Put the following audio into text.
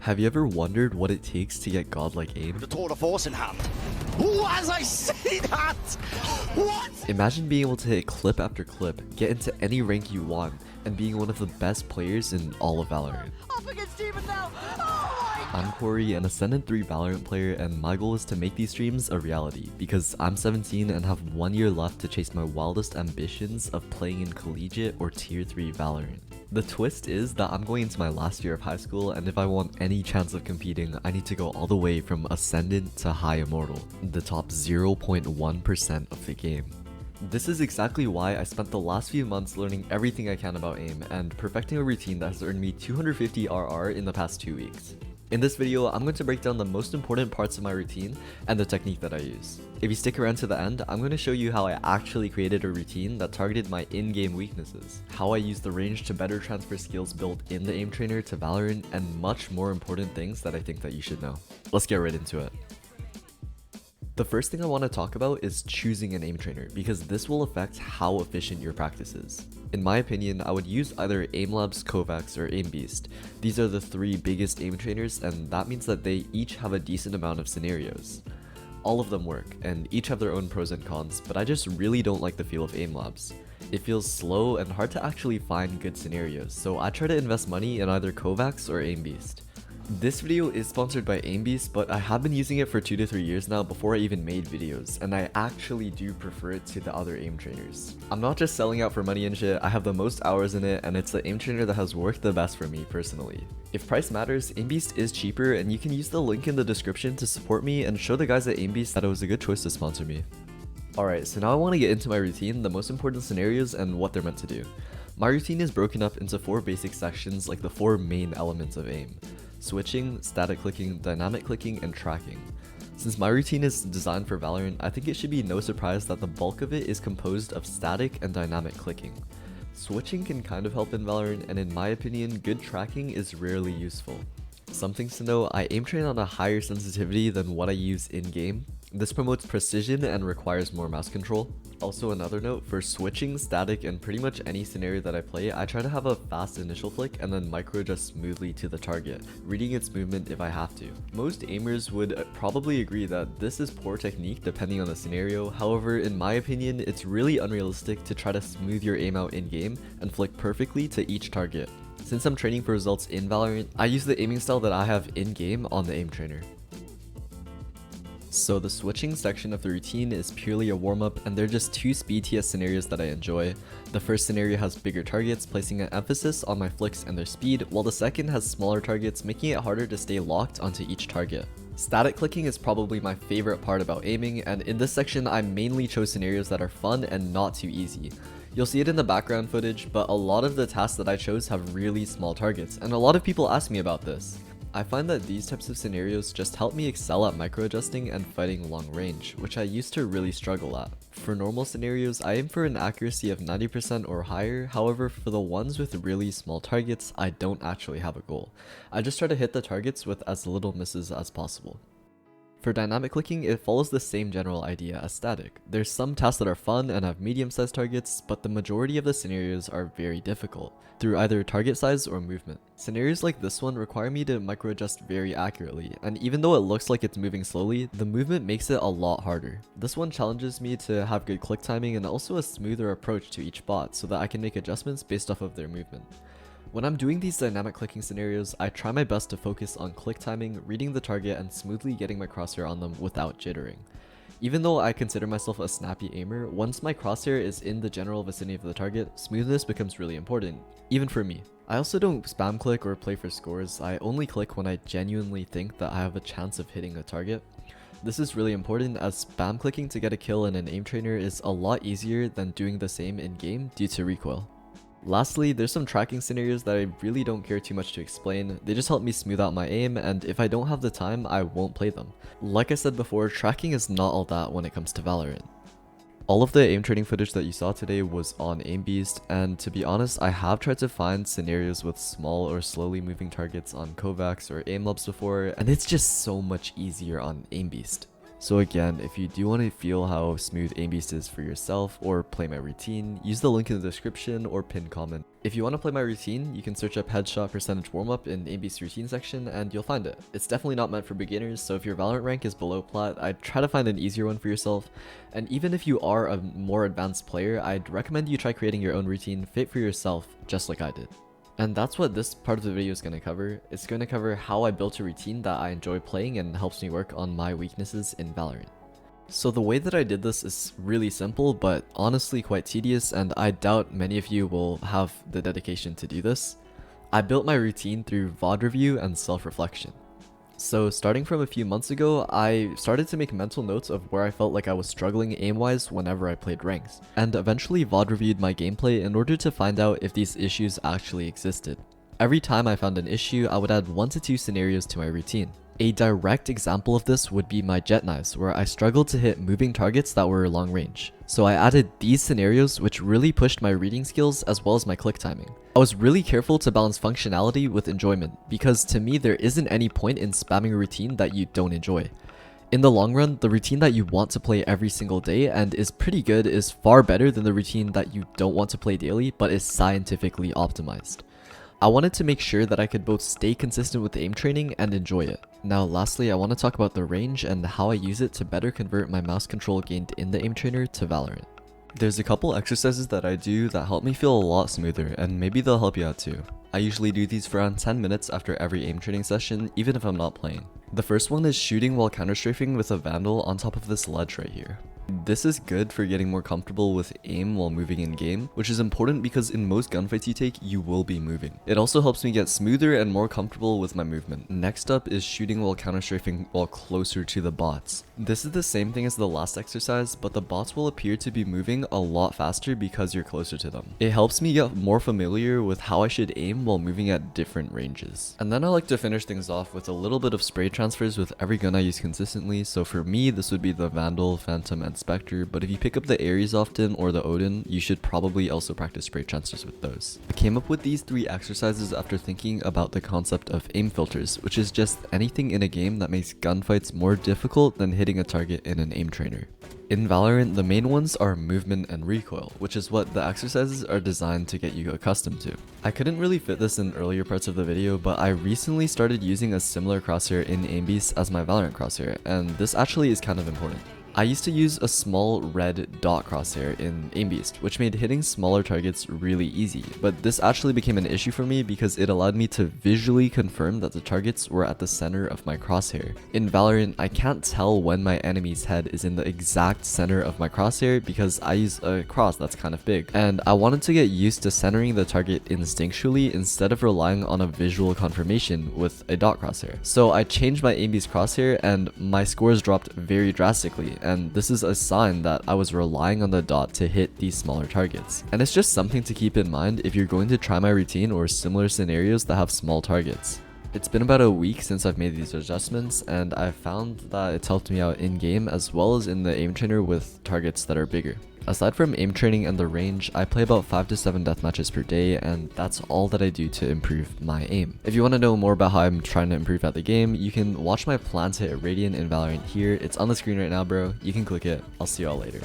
Have you ever wondered what it takes to get godlike aim? The tour de force in hand. Ooh, as I say that! What? Imagine being able to hit clip after clip, get into any rank you want, and being one of the best players in all of Valorant. Up against Demon now! Oh my... I'm Corey, an Ascendant 3 Valorant player, and my goal is to make these streams a reality, because I'm 17 and have 1 year left to chase my wildest ambitions of playing in collegiate or tier 3 Valorant. The twist is that I'm going into my last year of high school, and if I want any chance of competing, I need to go all the way from Ascendant to High Immortal, the top 0.1% of the game. This is exactly why I spent the last few months learning everything I can about aim and perfecting a routine that has earned me 250 RR in the past 2 weeks. In this video, I'm going to break down the most important parts of my routine and the technique that I use. If you stick around to the end, I'm going to show you how I actually created a routine that targeted my in-game weaknesses, how I used the range to better transfer skills built in the aim trainer to Valorant, and much more important things that I think that you should know. Let's get right into it. The first thing I want to talk about is choosing an aim trainer, because this will affect how efficient your practice is. In my opinion, I would use either 𝐁𝐮𝐬𝐬 𝐈𝐧𝐪𝐮𝐢𝐫𝐢𝐬 𝐈𝐧𝐪𝐿 These are the three biggest aim trainers, and that means that they each have a decent amount of scenarios. All of them work, and each have their own pros and cons, but I just really don't like the feel of 𝐁𝐮𝐬𝐬𝐬𝐿. It feels slow and hard to actually find good scenarios, so I try to invest money in either 𝐁𝐻𝐵𝐼𝐧𝐪 or 𝐁𝐵𝐵𝑎st. This video is sponsored by 𝐁𝐵𝐵𝑎st, but I have been using it for 2 to 3 years now before I even made videos, and I actually do prefer it to the other aim trainers. I'm not just selling out for money and shit, I have the most hours in it, and it's the aim trainer that has worked the best for me personally. If price matters, 𝐁𝐵𝐵𝑎st is cheaper, and you can use the link in the description to support me and show the guys at 𝐁𝐵𝐵𝑎st that it was a good choice to sponsor me. Alright, so now I want to get into my routine, the most important scenarios, and what they're meant to do. My routine is broken up into 4 basic sections, like the 4 main elements of aim: switching, static clicking, dynamic clicking, and tracking. Since my routine is designed for Valorant, I think it should be no surprise that the bulk of it is composed of static and dynamic clicking. Switching can kind of help in Valorant, and in my opinion, good tracking is rarely useful. Some things to know: I aim train on a higher sensitivity than what I use in-game. This promotes precision and requires more mouse control. Also, another note, for switching, static, and pretty much any scenario that I play, I try to have a fast initial flick and then micro adjust smoothly to the target, reading its movement if I have to. Most aimers would probably agree that this is poor technique depending on the scenario. However, in my opinion, it's really unrealistic to try to smooth your aim out in-game and flick perfectly to each target. Since I'm training for results in Valorant, I use the aiming style that I have in-game on the aim trainer. So the switching section of the routine is purely a warm-up, and they're just 2 speed TS scenarios that I enjoy. The first scenario has bigger targets, placing an emphasis on my flicks and their speed, while the second has smaller targets, making it harder to stay locked onto each target. Static clicking is probably my favorite part about aiming, and in this section I mainly chose scenarios that are fun and not too easy. You'll see it in the background footage, but a lot of the tasks that I chose have really small targets, and a lot of people ask me about this. I find that these types of scenarios just help me excel at micro-adjusting and fighting long range, which I used to really struggle at. For normal scenarios, I aim for an accuracy of 90% or higher, however for the ones with really small targets, I don't actually have a goal. I just try to hit the targets with as little misses as possible. For dynamic clicking, it follows the same general idea as static. There's some tasks that are fun and have medium-sized targets, but the majority of the scenarios are very difficult, through either target size or movement. Scenarios like this one require me to micro-adjust very accurately, and even though it looks like it's moving slowly, the movement makes it a lot harder. This one challenges me to have good click timing and also a smoother approach to each bot so that I can make adjustments based off of their movement. When I'm doing these dynamic clicking scenarios, I try my best to focus on click timing, reading the target, and smoothly getting my crosshair on them without jittering. Even though I consider myself a snappy aimer, once my crosshair is in the general vicinity of the target, smoothness becomes really important, even for me. I also don't spam click or play for scores. I only click when I genuinely think that I have a chance of hitting a target. This is really important, as spam clicking to get a kill in an aim trainer is a lot easier than doing the same in-game due to recoil. Lastly, there's some tracking scenarios that I really don't care too much to explain. They just help me smooth out my aim, and if I don't have the time, I won't play them. Like I said before, tracking is not all that when it comes to Valorant. All of the aim training footage that you saw today was on 𝐁𝐵𝐵𝑎st, and to be honest, I have tried to find scenarios with small or slowly moving targets on 𝐁𝐻𝐵𝐵𝑎st or 𝐁𝐿𝐬𝐬𝐬𝐿 before, and it's just so much easier on 𝐁𝐵𝐵𝑎st. So again, if you do want to feel how smooth 𝐁𝐵𝐵𝑎st is for yourself or play my routine, use the link in the description or pinned comment. If you want to play my routine, you can search up headshot percentage warmup in 𝐬𝐬𝐬𝐬 routine section and you'll find it. It's definitely not meant for beginners, so if your Valorant rank is below plat, I'd try to find an easier one for yourself. And even if you are a more advanced player, I'd recommend you try creating your own routine fit for yourself, just like I did. And that's what this part of the video is going to cover. It's going to cover how I built a routine that I enjoy playing and helps me work on my weaknesses in Valorant. So the way that I did this is really simple, but honestly quite tedious, and I doubt many of you will have the dedication to do this. I built my routine through VOD review and self-reflection. So starting from a few months ago, I started to make mental notes of where I felt like I was struggling aim-wise whenever I played ranks, and eventually VOD reviewed my gameplay in order to find out if these issues actually existed. Every time I found an issue, I would add 1 to 2 scenarios to my routine. A direct example of this would be my jet knives, where I struggled to hit moving targets that were long range. So I added these scenarios, which really pushed my reading skills as well as my click timing. I was really careful to balance functionality with enjoyment, because to me there isn't any point in spamming a routine that you don't enjoy. In the long run, the routine that you want to play every single day and is pretty good is far better than the routine that you don't want to play daily but is scientifically optimized. I wanted to make sure that I could both stay consistent with aim training and enjoy it. Now lastly, I want to talk about the range and how I use it to better convert my mouse control gained in the aim trainer to Valorant. There's a couple exercises that I do that help me feel a lot smoother, and maybe they'll help you out too. I usually do these for around 10 minutes after every aim training session, even if I'm not playing. The first one is shooting while counter-strafing with a vandal on top of this ledge right here. This is good for getting more comfortable with aim while moving in game, which is important because in most gunfights you take, you will be moving. It also helps me get smoother and more comfortable with my movement. Next up is shooting while counter-strafing while closer to the bots. This is the same thing as the last exercise, but the bots will appear to be moving a lot faster because you're closer to them. It helps me get more familiar with how I should aim while moving at different ranges. And then I like to finish things off with a little bit of spray transfers with every gun I use consistently, so for me this would be the Vandal, Phantom, and Spectre, but if you pick up the Ares often or the Odin, you should probably also practice spray transfers with those. I came up with these 3 exercises after thinking about the concept of aim filters, which is just anything in a game that makes gunfights more difficult than hitting a target in an aim trainer. In Valorant, the main ones are movement and recoil, which is what the exercises are designed to get you accustomed to. I couldn't really fit this in earlier parts of the video, but I recently started using a similar crosshair in 𝐬𝐬𝐬𝐬 as my Valorant crosshair, and this actually is kind of important. I used to use a small red dot crosshair in 𝐬𝐬𝐬𝐬, which made hitting smaller targets really easy, but this actually became an issue for me because it allowed me to visually confirm that the targets were at the center of my crosshair. In Valorant, I can't tell when my enemy's head is in the exact center of my crosshair because I use a cross that's kind of big, and I wanted to get used to centering the target instinctually instead of relying on a visual confirmation with a dot crosshair. So I changed my 𝐬𝐬𝐬𝐬's crosshair and my scores dropped very drastically, and this is a sign that I was relying on the dot to hit these smaller targets. And it's just something to keep in mind if you're going to try my routine or similar scenarios that have small targets. It's been about a week since I've made these adjustments, and I've found that it's helped me out in game as well as in the aim trainer with targets that are bigger. Aside from aim training and the range, I play about 5 to 7 deathmatches per day, and that's all that I do to improve my aim. If you want to know more about how I'm trying to improve at the game, you can watch my plan to hit Radiant in Valorant here. It's on the screen right now, bro. You can click it. I'll see y'all later.